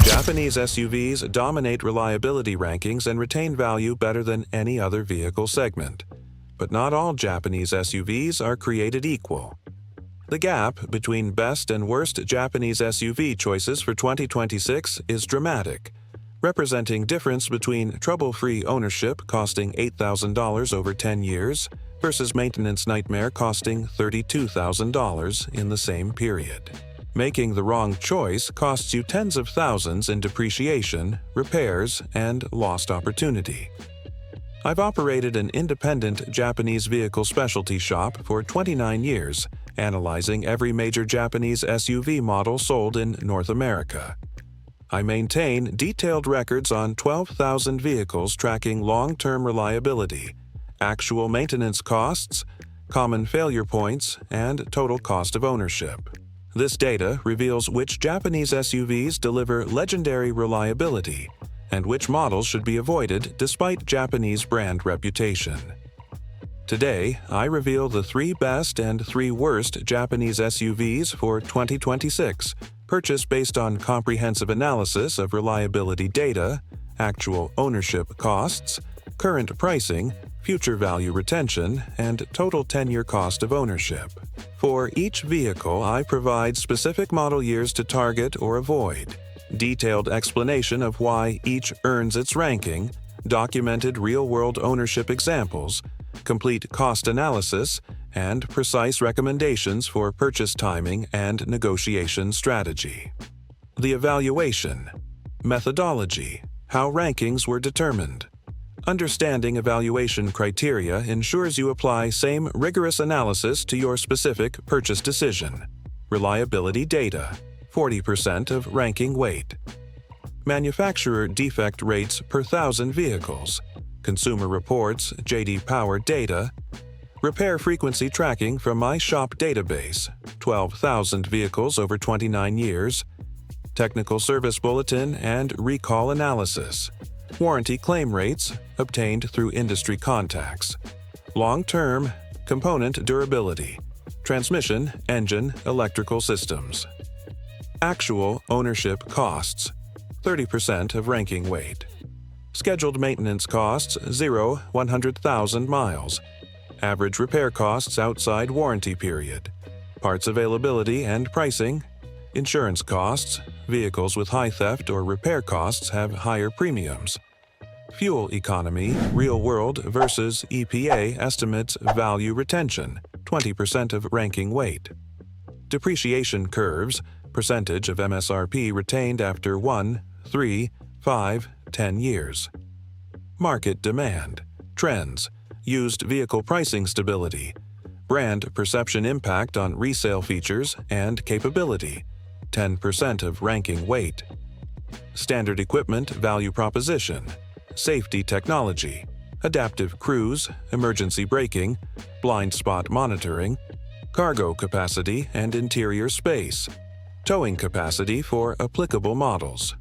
Japanese SUVs dominate reliability rankings and retain value better than any other vehicle segment. But not all Japanese SUVs are created equal. The gap between best and worst Japanese SUV choices for 2026 is dramatic, representing difference between trouble-free ownership costing $8,000 over 10 years versus maintenance nightmare costing $32,000 in the same period. Making the wrong choice costs you tens of thousands in depreciation, repairs, and lost opportunity. I've operated an independent Japanese vehicle specialty shop for 29 years, analyzing every major Japanese SUV model sold in North America. I maintain detailed records on 12,000 vehicles tracking long-term reliability, actual maintenance costs, common failure points, and total cost of ownership. This data reveals which Japanese SUVs deliver legendary reliability and which models should be avoided despite Japanese brand reputation. Today, I reveal the 3 best and 3 worst Japanese SUVs for 2026, purchased based on comprehensive analysis of reliability data, actual ownership costs, current pricing, future value retention, and total 10-year cost of ownership. For each vehicle, I provide specific model years to target or avoid, detailed explanation of why each earns its ranking, documented real-world ownership examples, complete cost analysis, and precise recommendations for purchase timing and negotiation strategy. The evaluation. Methodology. How rankings were determined. Understanding evaluation criteria ensures you apply same rigorous analysis to your specific purchase decision. Reliability data. 40% of ranking weight. Manufacturer defect rates per 1,000 vehicles. Consumer Reports, J.D. Power data. Repair frequency tracking from my shop database, 12,000 vehicles over 29 years. Technical Service Bulletin and recall analysis. Warranty claim rates obtained through industry contacts. Long-term component durability. Transmission, engine, electrical systems. Actual ownership costs, 30% of ranking weight. Scheduled maintenance costs 100,000 miles. Average repair costs outside warranty period. Parts availability and pricing. Insurance costs. Vehicles with high theft or repair costs have higher premiums. Fuel economy, real world versus EPA estimates value retention, 20% of ranking weight. Depreciation curves, percentage of MSRP retained after 1, 3, 5, 10 years. Market demand, trends, used vehicle pricing stability, brand perception impact on resale features and capability, 10% of ranking weight. Standard equipment value proposition, safety technology, adaptive cruise, emergency braking, blind spot monitoring, cargo capacity and interior space, towing capacity for applicable models.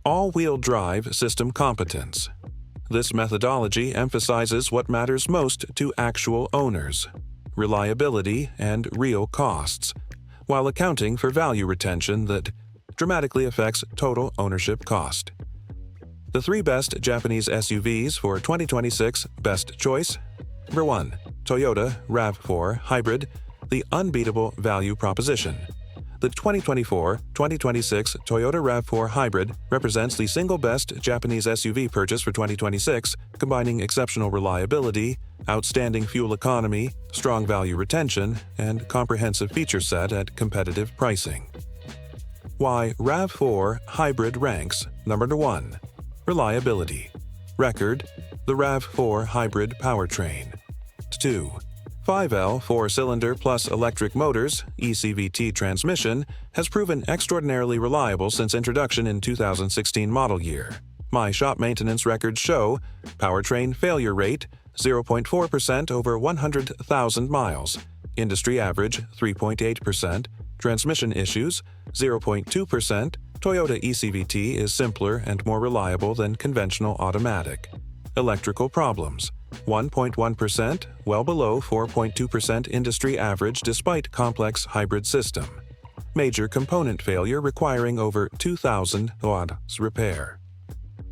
All-wheel drive system competence. This methodology emphasizes what matters most to actual owners, reliability and real costs, while accounting for value retention that dramatically affects total ownership cost. The 3 best Japanese SUVs for 2026 best choice. Number 1. Toyota RAV4 Hybrid, the unbeatable value proposition. The 2024-2026 Toyota RAV4 Hybrid represents the single best Japanese SUV purchase for 2026, combining exceptional reliability, outstanding fuel economy, strong value retention, and comprehensive feature set at competitive pricing. Why RAV4 Hybrid ranks number 1. Reliability. Record, the RAV4 Hybrid powertrain. 2. 5L 4-cylinder plus electric motors, ECVT transmission, has proven extraordinarily reliable since introduction in 2016 model year. My shop maintenance records show powertrain failure rate 0.4% over 100,000 miles, industry average 3.8%, transmission issues 0.2%. Toyota ECVT is simpler and more reliable than conventional automatic. Electrical problems 1.1%, well below 4.2% industry average despite complex hybrid system. Major component failure requiring over 2,000 watts repair.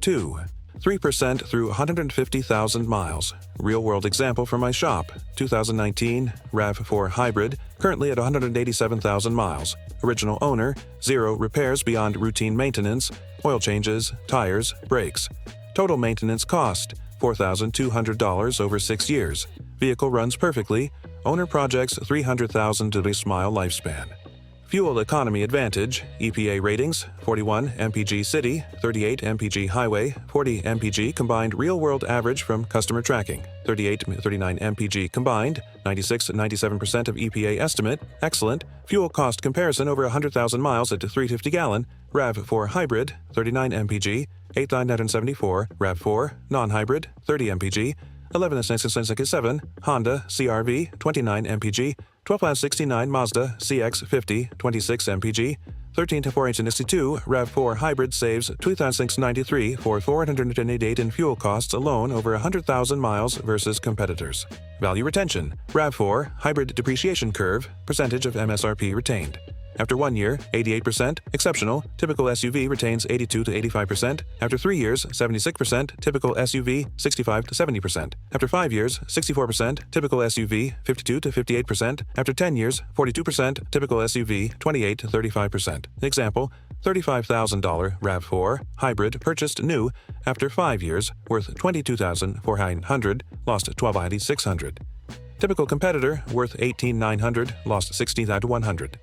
2. 3% through 150,000 miles. Real-world example from my shop. 2019 RAV4 Hybrid, currently at 187,000 miles. Original owner, 0 repairs beyond routine maintenance, oil changes, tires, brakes. Total maintenance cost, $4,200 over 6 years. Vehicle runs perfectly. Owner projects 300,000 to this mile lifespan. Fuel economy advantage, EPA ratings, 41 mpg city, 38 mpg highway, 40 mpg combined real-world average from customer tracking, 38-39 mpg combined, 96-97% of EPA estimate, excellent, fuel cost comparison over 100,000 miles at 350 gallon, RAV4 Hybrid, 39 mpg, 8,974, RAV4 Non-Hybrid, 30 mpg, 11,667, Honda CR-V, 29 mpg, 12,69 Mazda CX-50, 26 mpg, 13-462 RAV4 Hybrid saves $2,693 for $488 in fuel costs alone over 100,000 miles versus competitors. Value retention, RAV4 Hybrid depreciation curve, percentage of MSRP retained. After 1 year, 88%, exceptional, typical SUV retains 82 to 85%. After 3 years, 76%, typical SUV 65 to 70%. After 5 years, 64%, typical SUV 52 to 58%. After 10 years, 42%, typical SUV 28 to 35%. Example, $35,000 RAV4 Hybrid purchased new after 5 years, worth $22,400, lost $12,600. Typical competitor, worth $18,900, lost $16,100.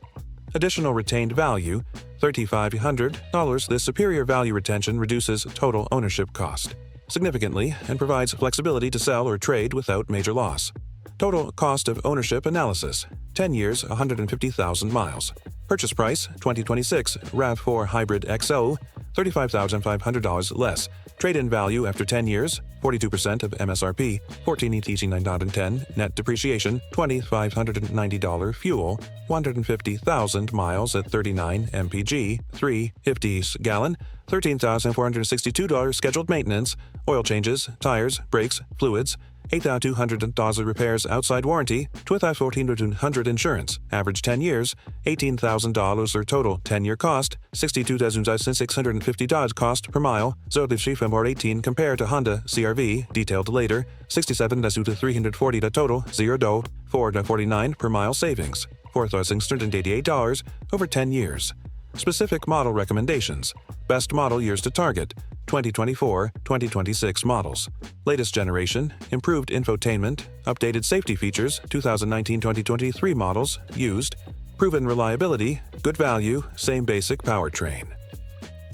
Additional retained value, $3,500. This superior value retention reduces total ownership cost significantly and provides flexibility to sell or trade without major loss. Total cost of ownership analysis, 10 years, 150,000 miles. Purchase price, 2026 RAV4 Hybrid XO, $35,500 less. Trade-in value after 10 years, 42% of MSRP, 14 ETG 910, net depreciation, $2,590 fuel, 150,000 miles at 39 mpg, 350 gallon, $13,462 scheduled maintenance, oil changes, tires, brakes, fluids, $8,200 repairs outside warranty, $12,400 insurance, average 10 years, $18,000 or total 10-year cost, $62,650 cost per mile, 0-18 compared to Honda CR-V, detailed later, $67,340 total, 0 $4.49 per mile savings, $4,688 over 10 years. Specific model recommendations. Best model years to target, 2024-2026 models. Latest generation, improved infotainment, updated safety features, 2019-2023 models, used. Proven reliability, good value, same basic powertrain.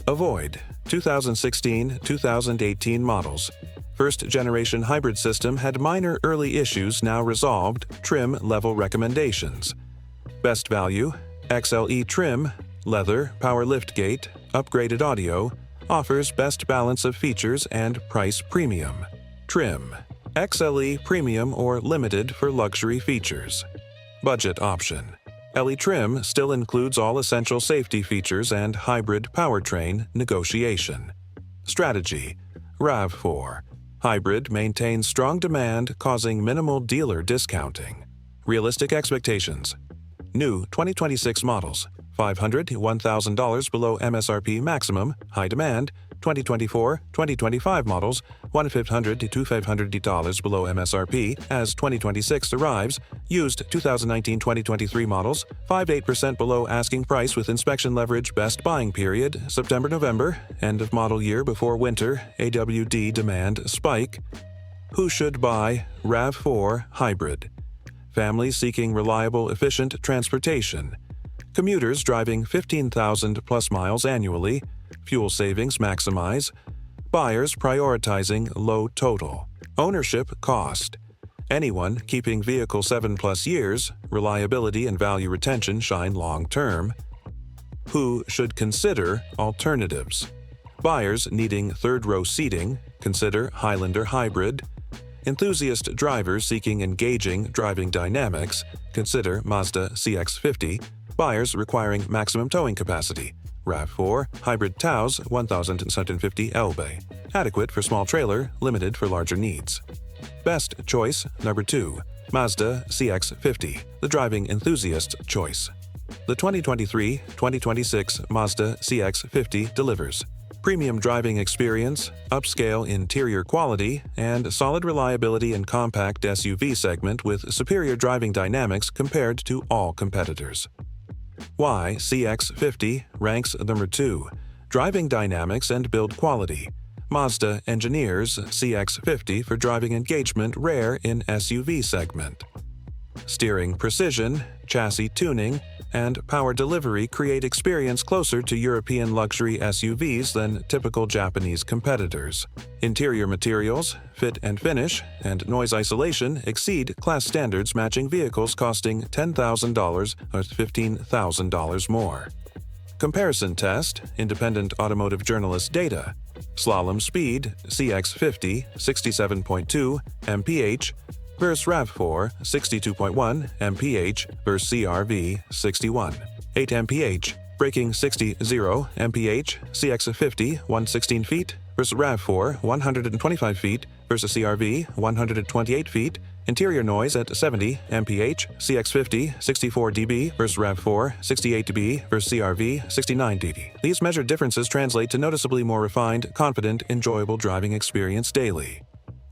Avoid, 2016-2018 models. First generation hybrid system had minor early issues now resolved, trim level recommendations. Best value, XLE trim, leather, power liftgate, upgraded audio, offers best balance of features and price premium. Trim, XLE premium or limited for luxury features. Budget option. LE trim still includes all essential safety features and hybrid powertrain negotiation. Strategy. RAV4. Hybrid maintains strong demand causing minimal dealer discounting. Realistic expectations. New 2026 models. $500 to $1,000 below MSRP maximum, high demand. 2024-2025 models, $1,500 to $2,500 below MSRP as 2026 arrives. Used 2019-2023 models, 5-8% below asking price with inspection leverage. Best buying period, September-November, end of model year before winter, AWD demand spike. Who should buy RAV4 Hybrid? Families seeking reliable, efficient transportation. Commuters driving 15,000 plus miles annually, fuel savings maximize. Buyers prioritizing low total. Ownership cost. Anyone keeping vehicle 7 plus years, reliability and value retention shine long term. Who should consider alternatives? Buyers needing third row seating, consider Highlander Hybrid. Enthusiast drivers seeking engaging driving dynamics, consider Mazda CX-50. Buyers requiring maximum towing capacity, RAV4 Hybrid Taos 1,750 LB. Adequate for small trailer, limited for larger needs. Best choice, number 2, Mazda CX-50, the driving enthusiast's choice. The 2023-2026 Mazda CX-50 delivers premium driving experience, upscale interior quality, and solid reliability in compact SUV segment with superior driving dynamics compared to all competitors. Why CX-50 ranks number 2. Driving dynamics and build quality. Mazda engineers CX-50 for driving engagement rare in SUV segment. Steering precision, chassis tuning, and power delivery create experience closer to European luxury SUVs than typical Japanese competitors. Interior materials, fit and finish, and noise isolation exceed class standards, matching vehicles costing $10,000 or $15,000 more. Comparison test, independent automotive journalist data. Slalom speed, CX-50, 67.2 mph, versus RAV4, 62.1 mph versus CR-V, 61. 8 mph. Braking 60 mph, CX-50, 116 feet versus RAV4, 125 feet versus CR-V, 128 feet. Interior noise at 70 mph, CX-50, 64 dB versus RAV4, 68 dB versus CR-V, 69 dB. These measured differences translate to noticeably more refined, confident, enjoyable driving experience daily.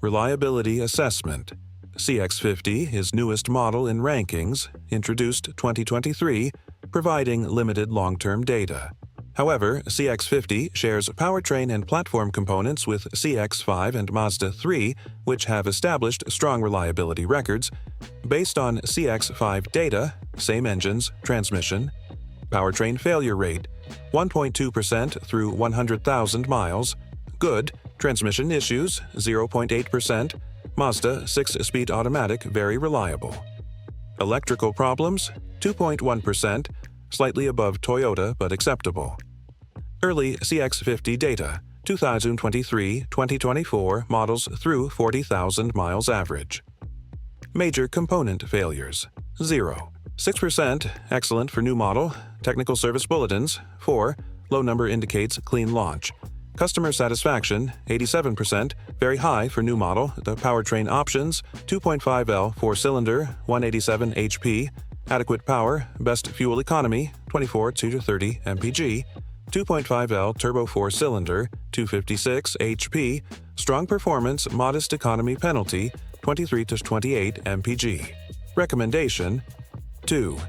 Reliability assessment. CX-50 is newest model in rankings, introduced 2023, providing limited long-term data. However, CX-50 shares powertrain and platform components with CX-5 and Mazda 3, which have established strong reliability records. Based on CX-5 data, same engines, transmission. Powertrain failure rate, 1.2% through 100,000 miles. Good. Transmission issues, 0.8%. Mazda 6-speed automatic very reliable. Electrical problems, 2.1%, slightly above Toyota but acceptable. Early CX-50 data, 2023-2024 models through 40,000 miles average. Major component failures, 0. 6%, excellent for new model. Technical service bulletins, 4. Low number indicates clean launch. Customer satisfaction, 87%, very high for new model. The powertrain options, 2.5L 4-cylinder, 187 HP. Adequate power, best fuel economy, 24 to 30 mpg. 2.5L turbo 4-cylinder, 256 HP. Strong performance, modest economy penalty, 23 to 28 mpg. Recommendation: 2.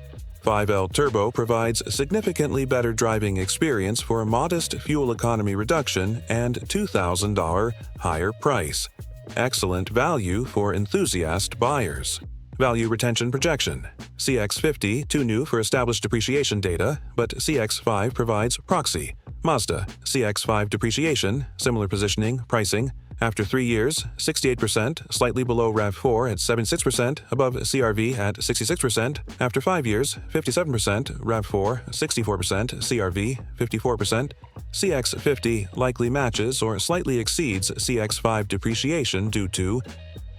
5L Turbo provides significantly better driving experience for a modest fuel economy reduction and $2,000 higher price. Excellent value for enthusiast buyers. Value retention projection. CX-50 too new for established depreciation data, but CX-5 provides proxy. Mazda CX-5 depreciation, similar positioning, pricing. After 3 years, 68%, slightly below RAV4 at 76%, above CR-V at 66%. After 5 years, 57%, RAV4, 64%, CR-V, 54%. CX-50 likely matches or slightly exceeds CX-5 depreciation due to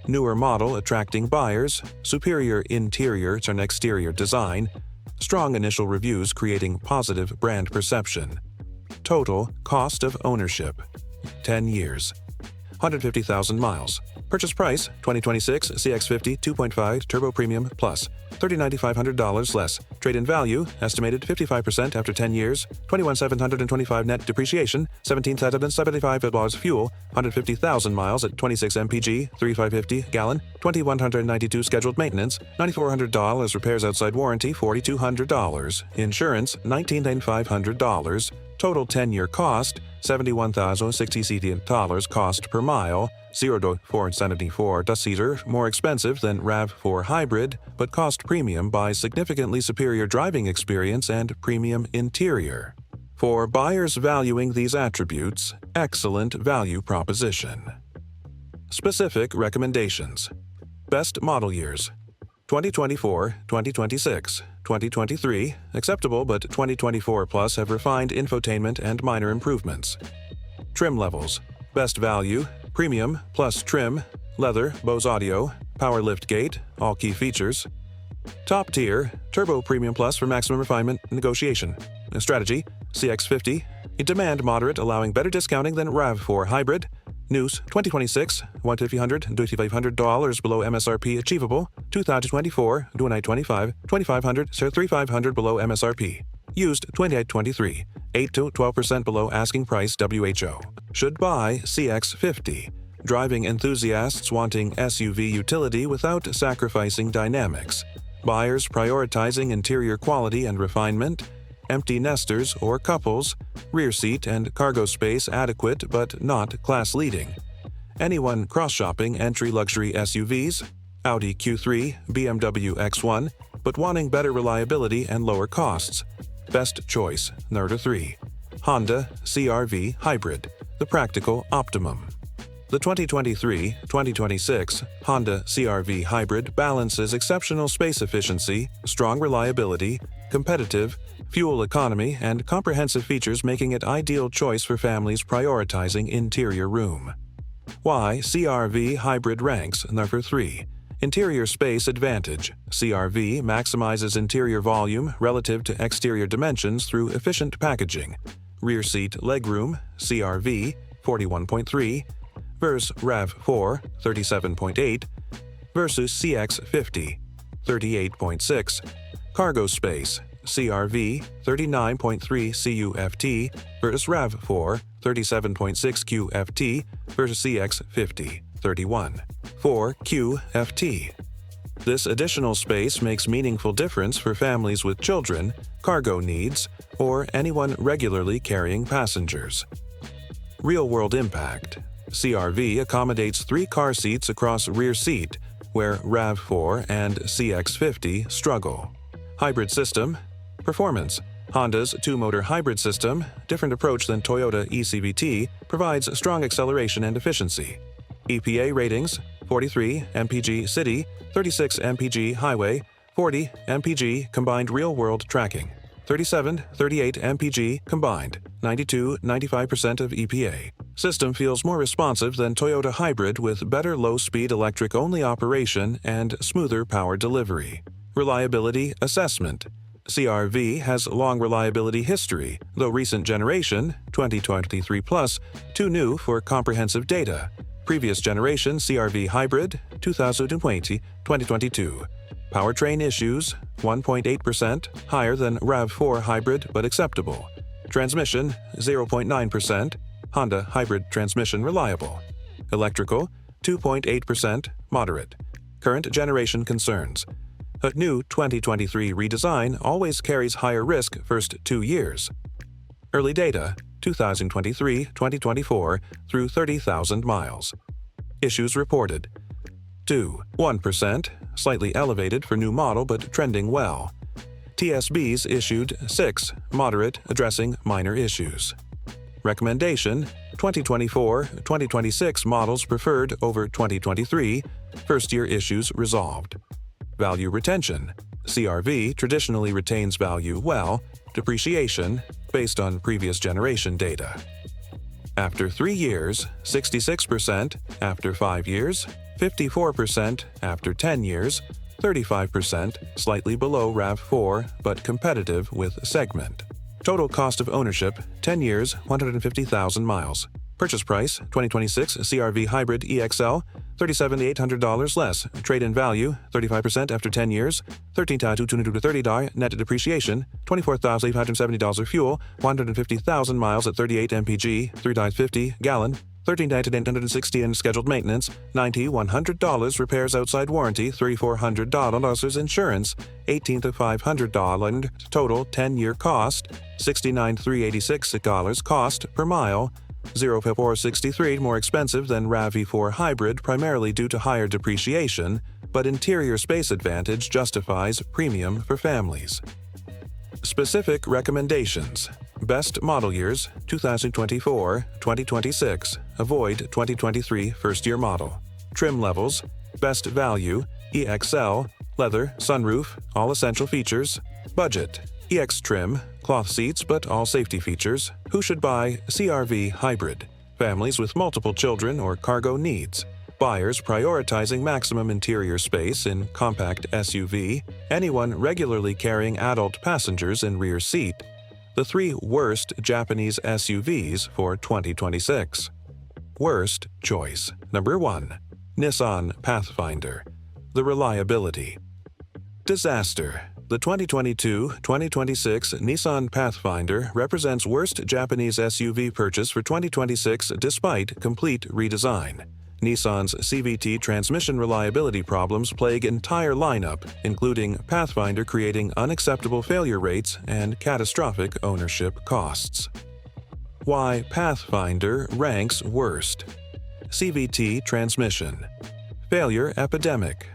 newer model attracting buyers, superior interior and exterior design, strong initial reviews creating positive brand perception. Total cost of ownership, 10 years. 150,000 miles. Purchase price, 2026 CX-50 2.5 Turbo Premium Plus, $30,900 less. Trade-in value, estimated 55% after 10 years, $21,725 net depreciation, $17,775 fuel, 150,000 miles at 26 mpg, 3,550 gallon, $2,192 scheduled maintenance, $9,400 repairs outside warranty, $4,200, insurance, $19,500, total 10-year cost, $71,060 cost per mile, 0 to 474 seater, more expensive than RAV4 hybrid, but cost premium by significantly superior driving experience and premium interior. For buyers valuing these attributes, excellent value proposition. Specific recommendations. Best model years: 2024, 2026, 2023, acceptable, but 2024 plus have refined infotainment and minor improvements. Trim levels: best value, premium plus trim, leather, Bose audio, power lift gate, all key features. Top tier, Turbo Premium Plus for maximum refinement negotiation. Strategy: CX-50, demand moderate, allowing better discounting than RAV4 hybrid. News 2026, $1,500 below MSRP achievable, 2024, 2925, 2500, 3500 below MSRP. Used 2823, 8 to 12% below asking price WHO. Should buy CX50. Driving enthusiasts wanting SUV utility without sacrificing dynamics. Buyers prioritizing interior quality and refinement. Empty nesters or couples. Rear seat and cargo space adequate but not class-leading. Anyone cross-shopping entry luxury SUVs. Audi Q3, BMW X1, but wanting better reliability and lower costs. Best choice, Nerda 3. Honda CR-V Hybrid, the practical optimum. The 2023-2026 Honda CR-V Hybrid balances exceptional space efficiency, strong reliability, competitive fuel economy, and comprehensive features, making it ideal choice for families prioritizing interior room. Why CR-V Hybrid ranks number 3. Interior space advantage. CR-V maximizes interior volume relative to exterior dimensions through efficient packaging. Rear seat legroom, CR-V, 41.3, versus RAV4, 37.8, versus CX50, 38.6. Cargo space, CR-V, 39.3 CUFT versus RAV4, 37.6 QFT versus CX50, 31. 4 QFT. This additional space makes meaningful difference for families with children, cargo needs, or anyone regularly carrying passengers. Real-world impact. CR-V accommodates 3 car seats across rear seat, where RAV4 and CX50 struggle. Hybrid system. Performance. Honda's 2-motor hybrid system, different approach than Toyota eCVT, provides strong acceleration and efficiency. EPA ratings: 43 mpg city, 36 mpg highway, 40 mpg combined real-world tracking, 38 mpg combined, 95% of EPA. System feels more responsive than Toyota Hybrid with better low-speed electric-only operation and smoother power delivery. Reliability assessment. CR-V has long reliability history, though recent generation, 2023 plus, too new for comprehensive data. Previous generation CR-V Hybrid, 2022. Powertrain issues, 1.8%, higher than RAV4 Hybrid but acceptable. Transmission, 0.9%, Honda Hybrid transmission reliable. Electrical, 2.8%, moderate. Current generation concerns. A new 2023 redesign always carries higher risk first 2 years. Early data, 2023-2024 through 30,000 miles. Issues reported. 1%, slightly elevated for new model but trending well. TSBs issued 6, moderate, addressing minor issues. Recommendation: 2024-2026 models preferred over 2023, first-year issues resolved. Value retention. CR-V traditionally retains value well. Depreciation, based on previous generation data. After 3 years, 66%, after 5 years, 54%, after 10 years, 35%, slightly below RAV4 but competitive with segment. Total cost of ownership, 10 years, 150,000 miles. Purchase price, 2026 CR-V Hybrid EXL, $37,800 less. Trade-in value, 35% after 10 years, $13,230. Net depreciation, $24,870 fuel, 150,000 miles at 38 mpg, 3.50 gallon, $13,860 in scheduled maintenance, $9,100 repairs outside warranty, $3,400 insurance, $18,500 total 10-year cost, $69,386 cost per mile, 0.463 more expensive than RAV4 Hybrid primarily due to higher depreciation, but interior space advantage justifies premium for families. Specific recommendations. Best model years 2024-2026. Avoid 2023 first-year model. Trim levels. Best value EXL, leather, sunroof, all essential features. Budget EX trim, cloth seats but all safety features. Who should buy CR-V Hybrid? Families with multiple children or cargo needs. Buyers prioritizing maximum interior space in compact SUV. Anyone regularly carrying adult passengers in rear seat. The 3 worst Japanese SUVs for 2026. Worst choice. Number 1. Nissan Pathfinder. The reliability. Disaster. The 2022-2026 Nissan Pathfinder represents worst Japanese SUV purchase for 2026 despite complete redesign. Nissan's CVT transmission reliability problems plague entire lineup, including Pathfinder creating unacceptable failure rates and catastrophic ownership costs. Why Pathfinder ranks worst. CVT transmission. Failure epidemic.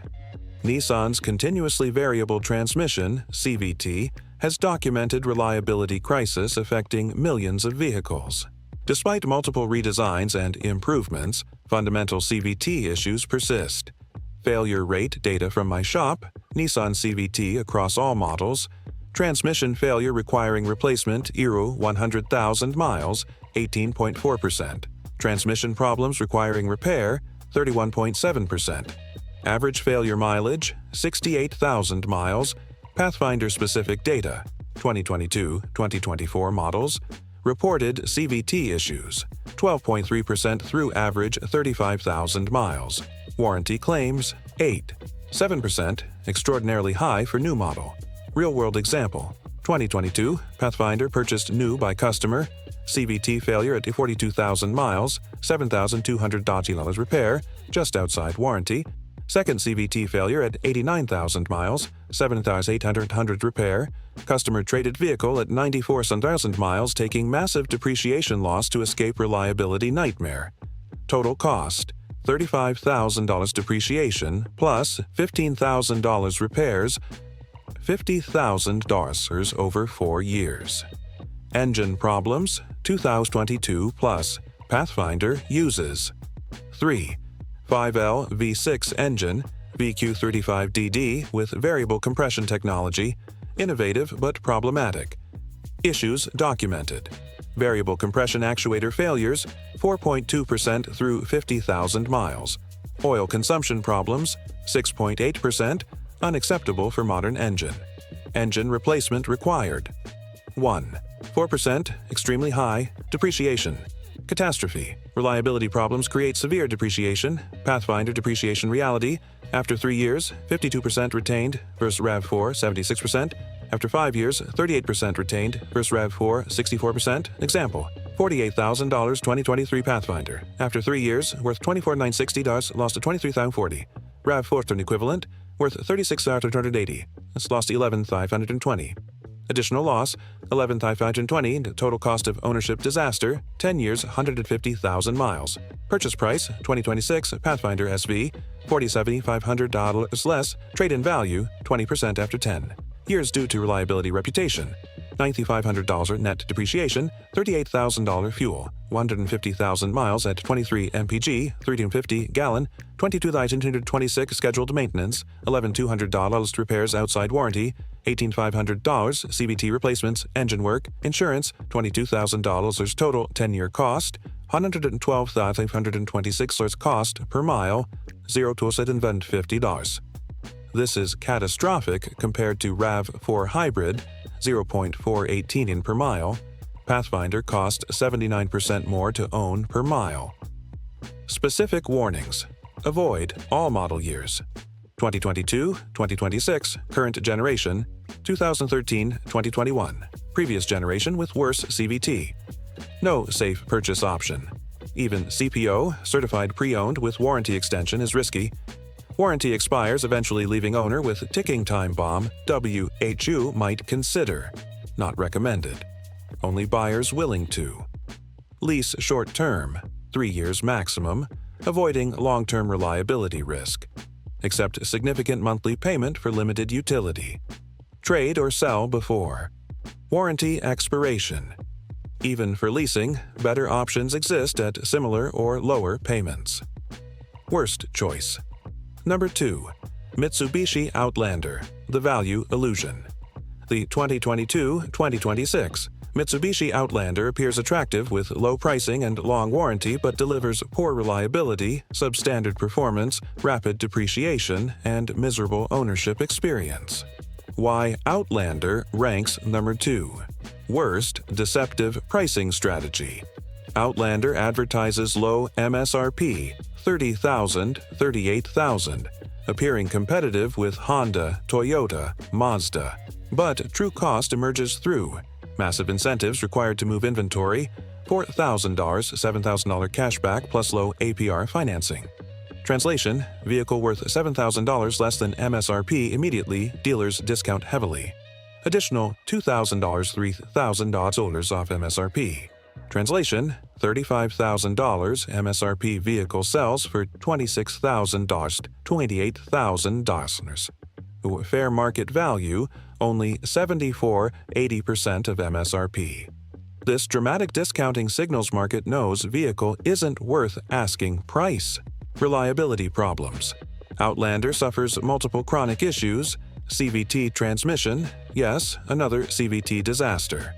Nissan's continuously variable transmission, CVT, has documented reliability crisis affecting millions of vehicles. Despite multiple redesigns and improvements, fundamental CVT issues persist. Failure rate data from my shop, Nissan CVT across all models, transmission failure requiring replacement ERU 100,000 miles, 18.4%. Transmission problems requiring repair, 31.7%. Average failure mileage, 68,000 miles. Pathfinder-specific data, 2022-2024 models. Reported CVT issues, 12.3% through average 35,000 miles. Warranty claims, 8. 7%, extraordinarily high for new model. Real-world example, 2022, Pathfinder purchased new by customer. CVT failure at 42,000 miles, $7,200 repair, just outside warranty. Second CVT failure at 89,000 miles, $7,800 repair. Customer traded vehicle at 94,000 miles, taking massive depreciation loss to escape reliability nightmare. Total cost, $35,000 depreciation plus $15,000 repairs, $50,000 over 4 years. Engine problems, 2022 plus. Pathfinder uses 3. 5L V6 engine, VQ35DD with variable compression technology, innovative but problematic. Issues documented. Variable compression actuator failures, 4.2% through 50,000 miles. Oil consumption problems, 6.8%, unacceptable for modern engine. Engine replacement required. 1. 4%, extremely high, depreciation. Catastrophe. Reliability problems create severe depreciation. Pathfinder depreciation reality. After 3 years, 52% retained versus RAV4, 76%. After 5 years, 38% retained versus RAV4, 64%. Example, $48,000 2023 Pathfinder. After 3 years, worth $24,960, lost to $23,040. RAV4 turn equivalent, worth $36,280. It's lost to $11,520. Additional loss, $11,520. Total cost of ownership disaster, 10 years, 150,000 miles. Purchase price, 2026 Pathfinder SV, $47,500 less. Trade-in value, 20% after 10. Years due to reliability reputation. $9,500 net depreciation, $38,000 fuel, 150,000 miles at 23 mpg, 1350 gallon, 22,226 scheduled maintenance, $11,200 repairs outside warranty, $18,500 CVT replacements, engine work, insurance, $22,000 total 10-year cost, $112,526 cost per mile, 0 to $50. This is catastrophic compared to RAV4 Hybrid, 0.418 per mile. Pathfinder cost 79% more to own per mile. Specific warnings. Avoid all model years. 2022, 2026, current generation, 2013, 2021, previous generation with worse CVT. No safe purchase option. Even CPO, certified pre-owned with warranty extension, is risky. Warranty expires, eventually leaving owner with ticking time bomb. WHU might consider. Not recommended. Only buyers willing to. Lease short term, 3 years maximum, avoiding long-term reliability risk. Accept significant monthly payment for limited utility. Trade or sell before. Warranty expiration. Even for leasing, better options exist at similar or lower payments. Worst choice. Number 2. Mitsubishi Outlander, the value illusion. The 2022-2026 Mitsubishi Outlander appears attractive with low pricing and long warranty but delivers poor reliability, substandard performance, rapid depreciation, and miserable ownership experience. Why Outlander ranks number 2. Worst deceptive pricing strategy. Outlander advertises low MSRP, $30,000, $38,000, appearing competitive with Honda, Toyota, Mazda. But true cost emerges through massive incentives required to move inventory, $4,000, $7,000 cashback plus low APR financing. Translation: vehicle worth $7,000 less than MSRP immediately, dealers discount heavily. Additional $2,000, $3,000 off MSRP. Translation: $35,000 MSRP vehicle sells for $26,000, $28,000. Fair market value, only 74–80% of MSRP. This dramatic discounting signals market knows vehicle isn't worth asking price. Reliability problems. Outlander suffers multiple chronic issues. CVT transmission, yes, another CVT disaster.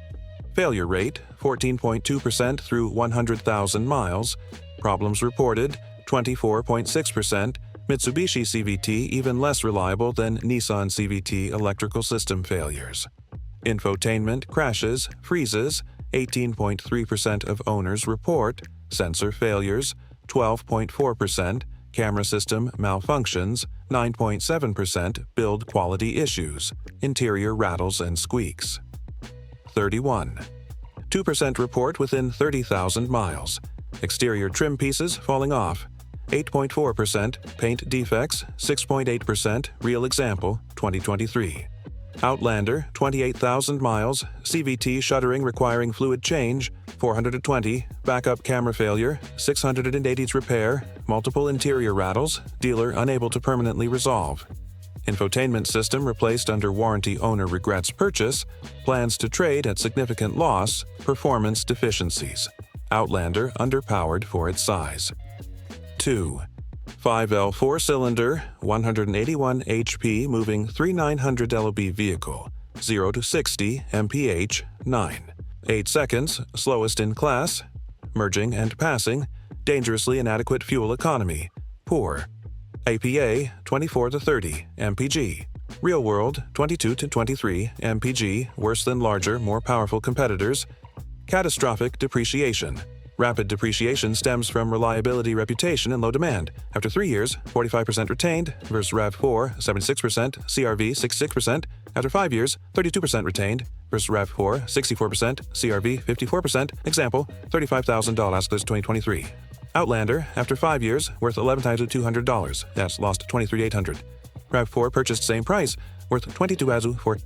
Failure rate, 14.2% through 100,000 miles. Problems reported, 24.6%. Mitsubishi CVT even less reliable than Nissan CVT electrical system failures. Infotainment crashes, freezes, 18.3% of owners report. Sensor failures, 12.4%. Camera system malfunctions, 9.7%. Build quality issues. Interior rattles and squeaks. 31. 2% report within 30,000 miles. Exterior trim pieces falling off. 8.4%. Paint defects, 6.8%. Real example, 2023. Outlander, 28,000 miles. CVT shuttering requiring fluid change, 420. Backup camera failure, 680 repair. Multiple interior rattles, dealer unable to permanently resolve. Infotainment system replaced under warranty, owner regrets purchase. Plans to trade at significant loss. Performance deficiencies. Outlander underpowered for its size. 2. 5L 4-cylinder, 181 HP moving 3900 LOB vehicle, 0 to 60 mph, 9. 8 seconds, slowest in class. Merging and passing, dangerously inadequate fuel economy, poor. APA, 24 to 30 mpg. Real world, 22 to 23 mpg, worse than larger, more powerful competitors. Catastrophic depreciation. Rapid depreciation stems from reliability, reputation, and low demand. After 3 years, 45% retained versus RAV4, 76%, CRV, 66%. After 5 years, 32% retained versus RAV4, 64%, CRV, 54%. Example, $35,000 2023. Outlander, after 5 years, worth $11,200. That's lost $23,800. RAV4 purchased same price, worth $22,400.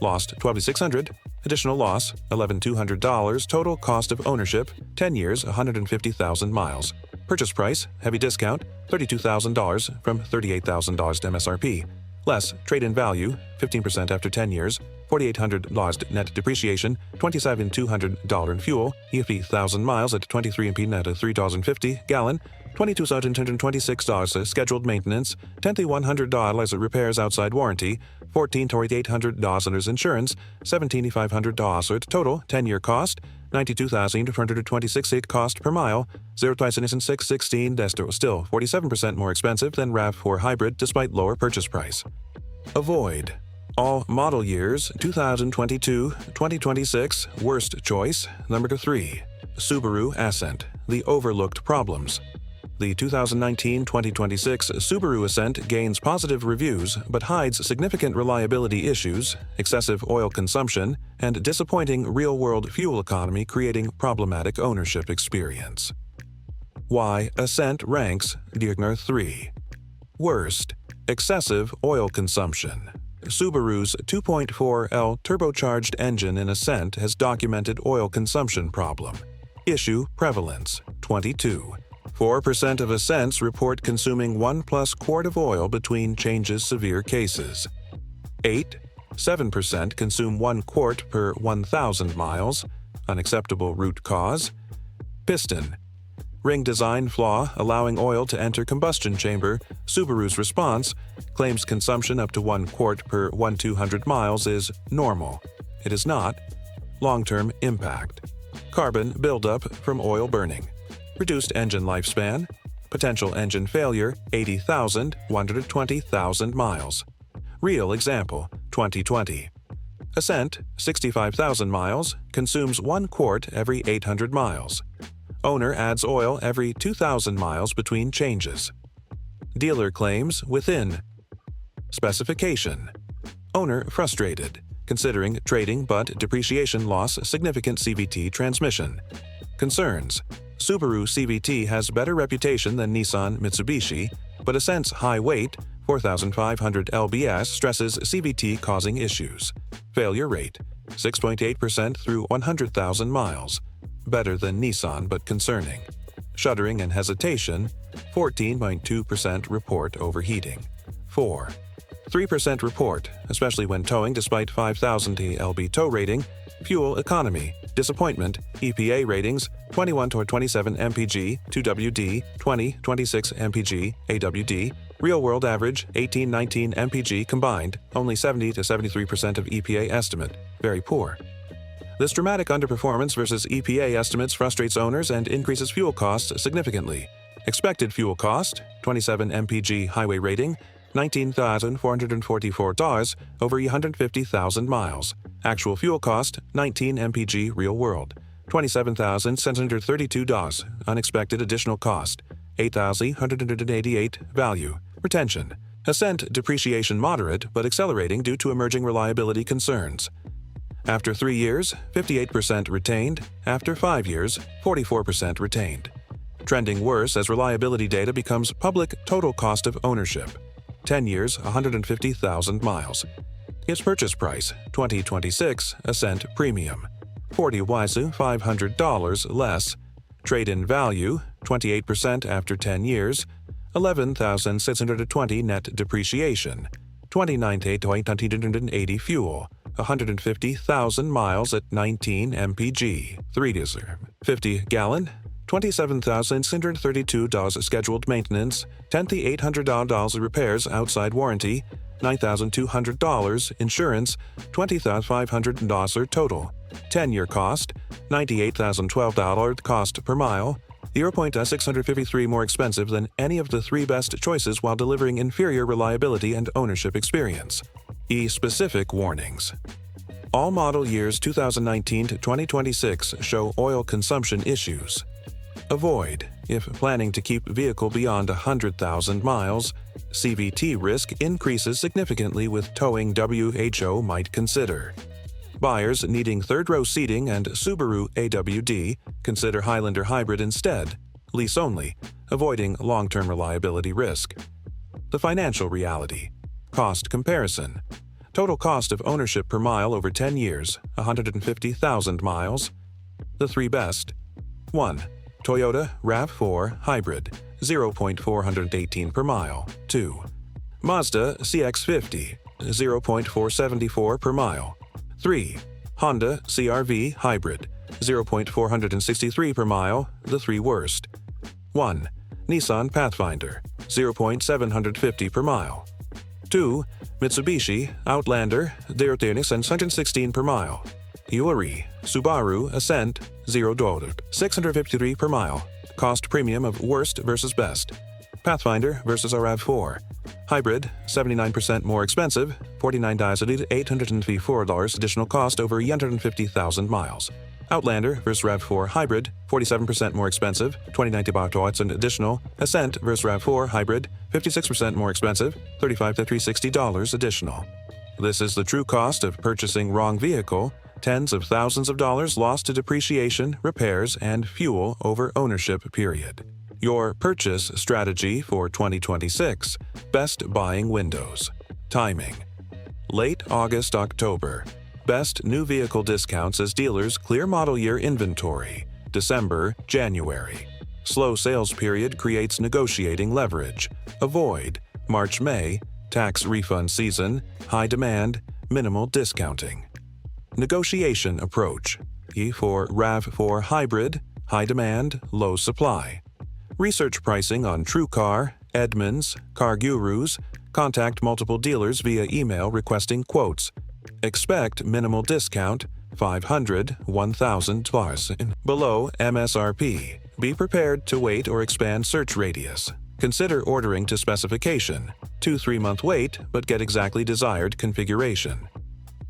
Lost $12,600. Additional loss, $11,200. Total cost of ownership, 10 years, 150,000 miles. Purchase price, heavy discount, $32,000 from $38,000 MSRP. Less trade-in value, 15% after 10 years, $4,800 lost net depreciation, $27,200 in fuel, EFE 1,000 miles at 23 MP net at $3.50 gallon, $22,226 scheduled maintenance, $10,100 as it repairs outside warranty, $14,800 insurance, $17,500 total 10-year cost, $92,226 cost per mile, 0 to 616 still 47% more expensive than RAV4 hybrid despite lower purchase price. Avoid. All model years 2022, 2026, worst choice, number 3. Subaru Ascent, the overlooked problems. The 2019-2026 Subaru Ascent gains positive reviews but hides significant reliability issues, excessive oil consumption, and disappointing real-world fuel economy, creating problematic ownership experience. Why Ascent ranks Diegner 3. Worst, excessive oil consumption. Subaru's 2.4L turbocharged engine in Ascent has documented oil consumption problem. Issue prevalence, 22. 4% of Ascents report consuming 1+ quart of oil between changes severe cases. 7% consume 1 quart per 1,000 miles. Unacceptable root cause. Piston. Ring design flaw allowing oil to enter combustion chamber. Subaru's response claims consumption up to 1 quart per 1,200 miles is normal. It is not. Long-term impact. Carbon buildup from oil burning. Reduced engine lifespan. Potential engine failure, 80,000, 120,000 miles. Real example, 2020. Ascent, 65,000 miles, consumes 1 quart every 800 miles. Owner adds oil every 2,000 miles between changes. Dealer claims within. Specification. Owner frustrated, considering trading but depreciation loss significant CVT transmission. Concerns. Subaru CVT has better reputation than Nissan Mitsubishi, but Ascent's high weight, 4,500 lbs, stresses CVT causing issues. Failure rate, 6.8% through 100,000 miles. Better than Nissan but concerning. Shuddering and hesitation, 14.2% report overheating. 3% report, especially when towing despite 5,000 lb tow rating. Fuel economy, disappointment, EPA ratings, 21 to 27 mpg, 2WD, 20-26 mpg, AWD, real-world average, 18-19 mpg combined, only 70 to 73% of EPA estimate, very poor. This dramatic underperformance versus EPA estimates frustrates owners and increases fuel costs significantly. Expected fuel cost, 27 mpg highway rating, $19,444 over 150,000 miles. Actual fuel cost, 19 mpg real world, $27,732. Unexpected additional cost, $8,188 value. Retention. Ascent depreciation moderate but accelerating due to emerging reliability concerns. After 3 years, 58% retained. After 5 years, 44% retained. Trending worse as reliability data becomes public total cost of ownership. 10 years, 150,000 miles. Its purchase price, 2026 Ascent Premium. 40 Waisu, $500 less. Trade-in value, 28% after 10 years. 11,620 net depreciation. 29,880 fuel. 150,000 miles at 19 mpg. 3 diesel. 50 gallon. $27,632 scheduled maintenance, $10,800 repairs outside warranty, $9,200 insurance, $20,500 total. 10-year cost, $98,012 cost per mile, 0.653 more expensive than any of the 3 best choices while delivering inferior reliability and ownership experience. Specific warnings. All model years 2019 to 2026 show oil consumption issues. Avoid if planning to keep vehicle beyond 100,000 miles. CVT risk increases significantly with towing. WHO might consider. Buyers needing third-row seating and Subaru AWD consider Highlander Hybrid instead. Lease only, avoiding long-term reliability risk. The financial reality. Cost comparison. Total cost of ownership per mile over 10 years, 150,000 miles. The 3 best. 1. Toyota RAV4 Hybrid, 0.418 per mile. 2. Mazda CX-50, 0.474 per mile. 3. Honda CR-V Hybrid, 0.463 per mile, the 3 worst. 1. Nissan Pathfinder, 0.750 per mile. 2. Mitsubishi Outlander, 0.116 per mile. Yuri Subaru Ascent, $0, 653 per mile. Cost premium of worst versus best. Pathfinder versus RAV4. Hybrid, 79% more expensive, $49,854 additional cost over 150,000 miles. Outlander versus RAV4 Hybrid, 47% more expensive, $29,000 and additional. Ascent versus RAV4 Hybrid, 56% more expensive, $35,360 additional. This is the true cost of purchasing wrong vehicle. Tens of thousands of dollars lost to depreciation, repairs, and fuel over ownership period. Your purchase strategy for 2026. Best buying windows. Timing. Late August-October. Best new vehicle discounts as dealers clear model year inventory. December-January. Slow sales period creates negotiating leverage. Avoid March-May, tax refund season, high demand, minimal discounting. Negotiation approach. E for RAV4 Hybrid, high demand, low supply. Research pricing on TrueCar, Edmunds, Car Gurus. Contact multiple dealers via email requesting quotes. Expect minimal discount, $500, $1,000 below MSRP. Be prepared to wait or expand search radius. Consider ordering to specification. 2-3 month wait, but get exactly desired configuration.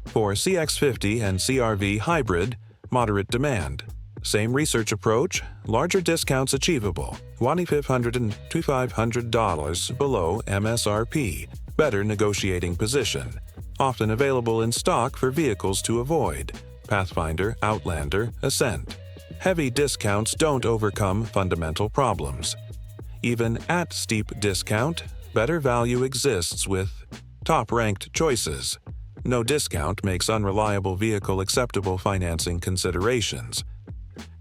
For CX50 and CRV hybrid, moderate demand. Same research approach, larger discounts achievable, $2,500 and $2,500 below MSRP, better negotiating position. Often available in stock for vehicles to avoid, Pathfinder, Outlander, Ascent. Heavy discounts don't overcome fundamental problems. Even at steep discount, better value exists with top-ranked choices. No discount makes unreliable vehicle acceptable financing considerations.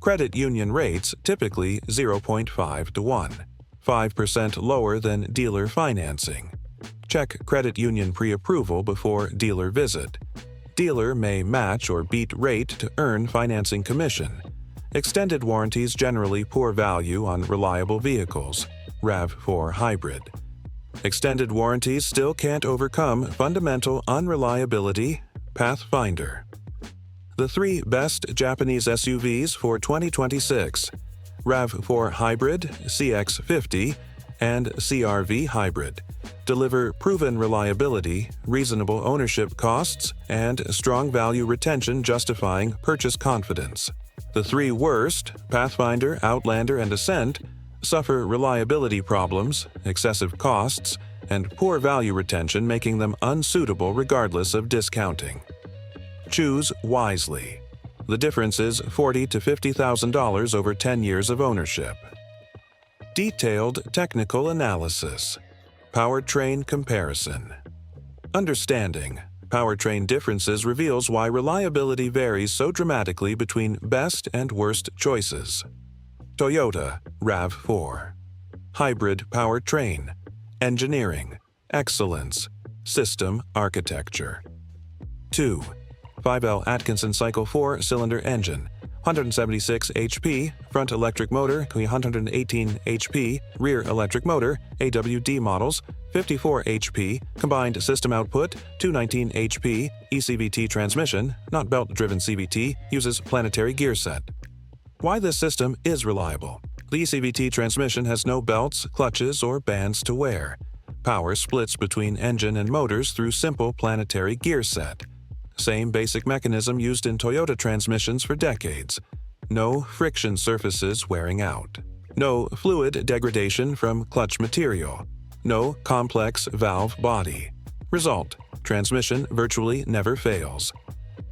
Credit union rates typically 0.5 to 1, 5% lower than dealer financing. Check credit union pre-approval before dealer visit. Dealer may match or beat rate to earn financing commission. Extended warranties generally poor value on reliable vehicles, RAV4 hybrid. Extended warranties still can't overcome fundamental unreliability, Pathfinder. The 3 best Japanese SUVs for 2026: RAV4 Hybrid, CX50, and CRV Hybrid. Deliver proven reliability, reasonable ownership costs, and strong value retention justifying purchase confidence. The 3 worst, Pathfinder, Outlander, and Ascent, suffer reliability problems, excessive costs, and poor value retention, making them unsuitable regardless of discounting. Choose wisely. The difference is $40,000 to $50,000 over 10 years of ownership. Detailed technical analysis. Powertrain comparison. Understanding powertrain differences reveals why reliability varies so dramatically between best and worst choices. Toyota RAV4. Hybrid powertrain. Engineering. Excellence. System architecture. 2. 5L Atkinson Cycle 4-cylinder engine. 176 HP, front electric motor, 118 HP, rear electric motor, AWD models, 54 HP, combined system output, 219 HP, ECVT transmission, not belt-driven CVT, uses planetary gear set. Why this system is reliable. The ECVT transmission has no belts, clutches, or bands to wear. Power splits between engine and motors through simple planetary gear set. Same basic mechanism used in Toyota transmissions for decades. No friction surfaces wearing out. No fluid degradation from clutch material. No complex valve body. Result: transmission virtually never fails.